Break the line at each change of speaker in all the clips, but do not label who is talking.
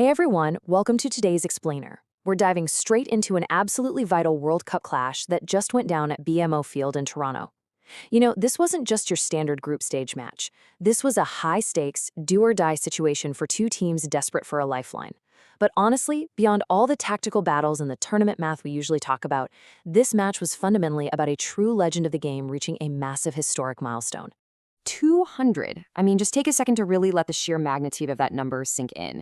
Hey everyone, welcome to today's Explainer. We're diving straight into an absolutely vital World Cup clash that just went down at BMO Field in Toronto. This wasn't just your standard group stage match. This was a high-stakes, do-or-die situation for two teams desperate for a lifeline. But honestly, beyond all the tactical battles and the tournament math we usually talk about, this match was fundamentally about a true legend of the game reaching a massive historic milestone.
200. Just take a second to really let the sheer magnitude of that number sink in.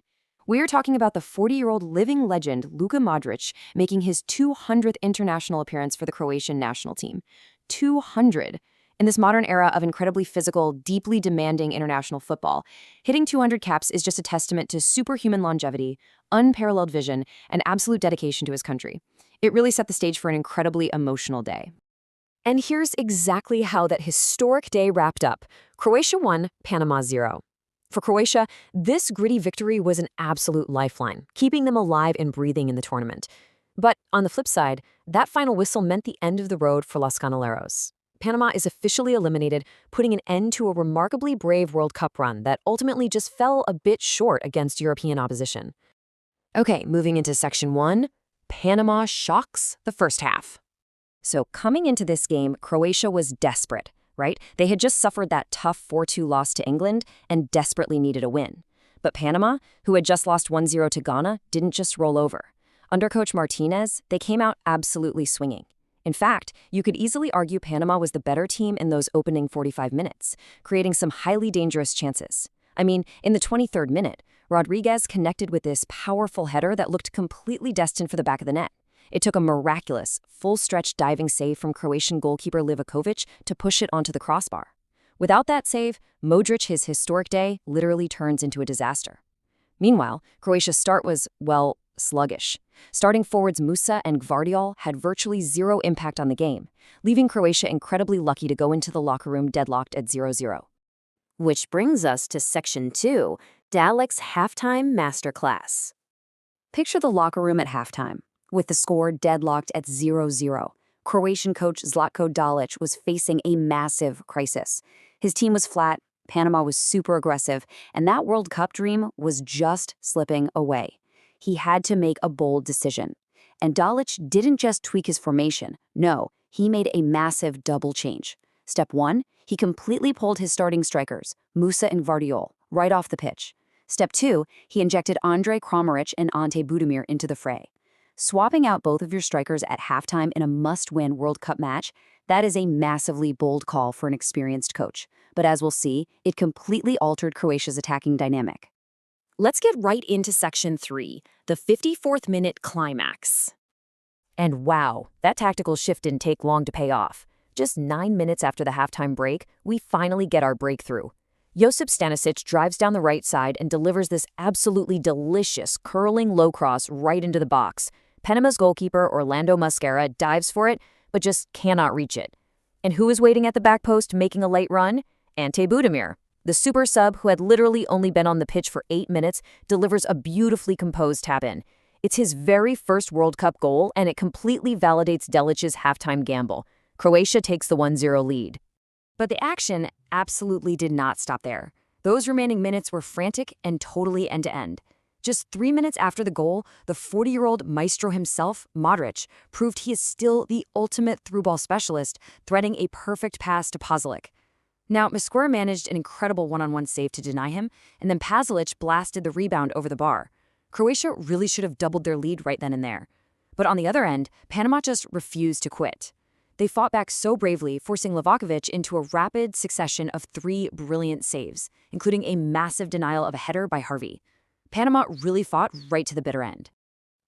We are talking about the 40-year-old living legend Luka Modric making his 200th international appearance for the Croatian national team. 200. In this modern era of incredibly physical, deeply demanding international football, hitting 200 caps is just a testament to superhuman longevity, unparalleled vision, and absolute dedication to his country. It really set the stage for an incredibly emotional day.
And here's exactly how that historic day wrapped up. Croatia 1, Panama 0. For Croatia, this gritty victory was an absolute lifeline, keeping them alive and breathing in the tournament. But on the flip side, that final whistle meant the end of the road for Los Canaleros. Panama is officially eliminated, putting an end to a remarkably brave World Cup run that ultimately just fell a bit short against European opposition. Okay, moving into Section 1, Panama shocks the first half.
So coming into this game, Croatia was desperate, right? They had just suffered that tough 4-2 loss to England and desperately needed a win. But Panama, who had just lost 1-0 to Ghana, didn't just roll over. Under coach Martinez, they came out absolutely swinging. In fact, you could easily argue Panama was the better team in those opening 45 minutes, creating some highly dangerous chances. In the 23rd minute, Rodriguez connected with this powerful header that looked completely destined for the back of the net. It took a miraculous, full-stretch diving save from Croatian goalkeeper Livakovic to push it onto the crossbar. Without that save, Modric, his historic day, literally turns into a disaster. Meanwhile, Croatia's start was, sluggish. Starting forwards Musa and Gvardiol had virtually zero impact on the game, leaving Croatia incredibly lucky to go into the locker room deadlocked at 0-0.
Which brings us to Section 2, Dalic's halftime masterclass.
Picture the locker room at halftime, with the score deadlocked at 0-0. Croatian coach Zlatko Dalic was facing a massive crisis. His team was flat, Panama was super aggressive, and that World Cup dream was just slipping away. He had to make a bold decision. And Dalic didn't just tweak his formation. No, he made a massive double change. Step 1, he completely pulled his starting strikers, Musa and Gvardiol, right off the pitch. Step 2, he injected Andre Kramaric and Ante Budimir into the fray. Swapping out both of your strikers at halftime in a must-win World Cup match, that is a massively bold call for an experienced coach. But as we'll see, it completely altered Croatia's attacking dynamic.
Let's get right into Section 3, the 54th minute climax. And wow, that tactical shift didn't take long to pay off. Just 9 minutes after the halftime break, we finally get our breakthrough. Josip Stanisic drives down the right side and delivers this absolutely delicious curling low cross right into the box. Panama's goalkeeper, Orlando Mascara, dives for it, but just cannot reach it. And who is waiting at the back post making a late run? Ante Budimir. The super sub, who had literally only been on the pitch for 8 minutes, delivers a beautifully composed tap-in. It's his very first World Cup goal, and it completely validates Dalic's halftime gamble. Croatia takes the 1-0 lead. But the action absolutely did not stop there. Those remaining minutes were frantic and totally end-to-end. Just 3 minutes after the goal, the 40-year-old maestro himself, Modric, proved he is still the ultimate through-ball specialist, threading a perfect pass to Pasalic. Now, Mascara managed an incredible one-on-one save to deny him, and then Pasalic blasted the rebound over the bar. Croatia really should have doubled their lead right then and there. But on the other end, Panama just refused to quit. They fought back so bravely, forcing Livakovic into a rapid succession of 3 brilliant saves, including a massive denial of a header by Harvey. Panama really fought right to the bitter end.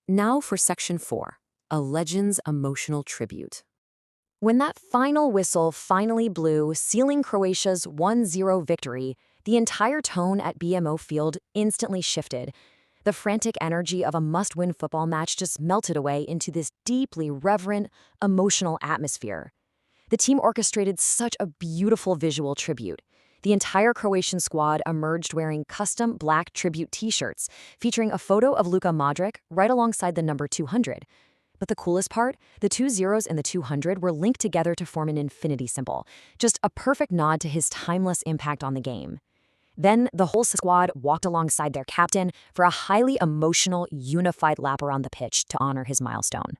Now for Section 4, a legend's emotional tribute. When that final whistle finally blew, sealing Croatia's 1-0 victory, the entire tone at BMO Field instantly shifted. The frantic energy of a must-win football match just melted away into this deeply reverent, emotional atmosphere. The team orchestrated such a beautiful visual tribute. The entire Croatian squad emerged wearing custom black tribute t-shirts, featuring a photo of Luka Modric right alongside the number 200. But the coolest part, the 2 zeros and the 200 were linked together to form an infinity symbol, just a perfect nod to his timeless impact on the game. Then the whole squad walked alongside their captain for a highly emotional, unified lap around the pitch to honor his milestone.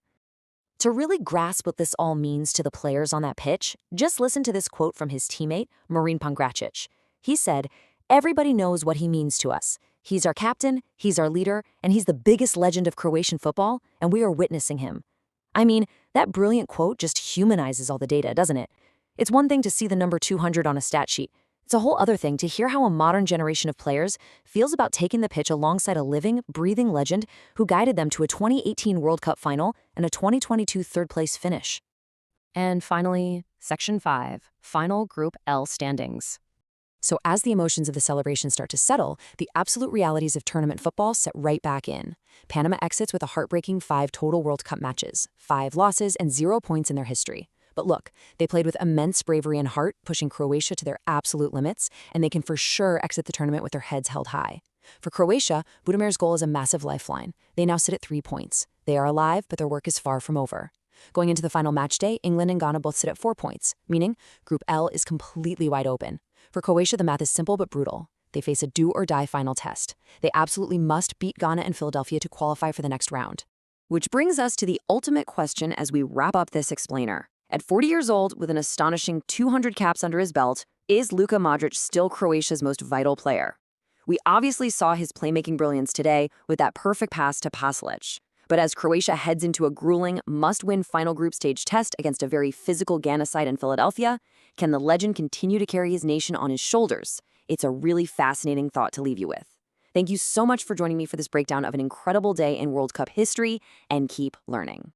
To really grasp what this all means to the players on that pitch, just listen to this quote from his teammate, Marin Pangracic. He said, "Everybody knows what he means to us. He's our captain, he's our leader, and he's the biggest legend of Croatian football, and we are witnessing him." I mean, that brilliant quote just humanizes all the data, doesn't it? It's one thing to see the number 200 on a stat sheet. It's a whole other thing to hear how a modern generation of players feels about taking the pitch alongside a living, breathing legend who guided them to a 2018 World Cup final and a 2022 third-place finish.
And finally, Section 5, Final Group L Standings.
So as the emotions of the celebration start to settle, the absolute realities of tournament football set right back in. Panama exits with a heartbreaking 5 total World Cup matches, 5 losses and 0 points in their history. But look, they played with immense bravery and heart, pushing Croatia to their absolute limits, and they can for sure exit the tournament with their heads held high. For Croatia, Budimir's goal is a massive lifeline. They now sit at 3 points. They are alive, but their work is far from over. Going into the final match day, England and Ghana both sit at 4 points, meaning Group L is completely wide open. For Croatia, the math is simple but brutal. They face a do-or-die final test. They absolutely must beat Ghana and Philadelphia to qualify for the next round.
Which brings us to the ultimate question as we wrap up this explainer. At 40 years old, with an astonishing 200 caps under his belt, is Luka Modric still Croatia's most vital player? We obviously saw his playmaking brilliance today with that perfect pass to Pasalic. But as Croatia heads into a grueling, must-win final group stage test against a very physical Ghana side in Philadelphia, can the legend continue to carry his nation on his shoulders? It's a really fascinating thought to leave you with. Thank you so much for joining me for this breakdown of an incredible day in World Cup history, and keep learning.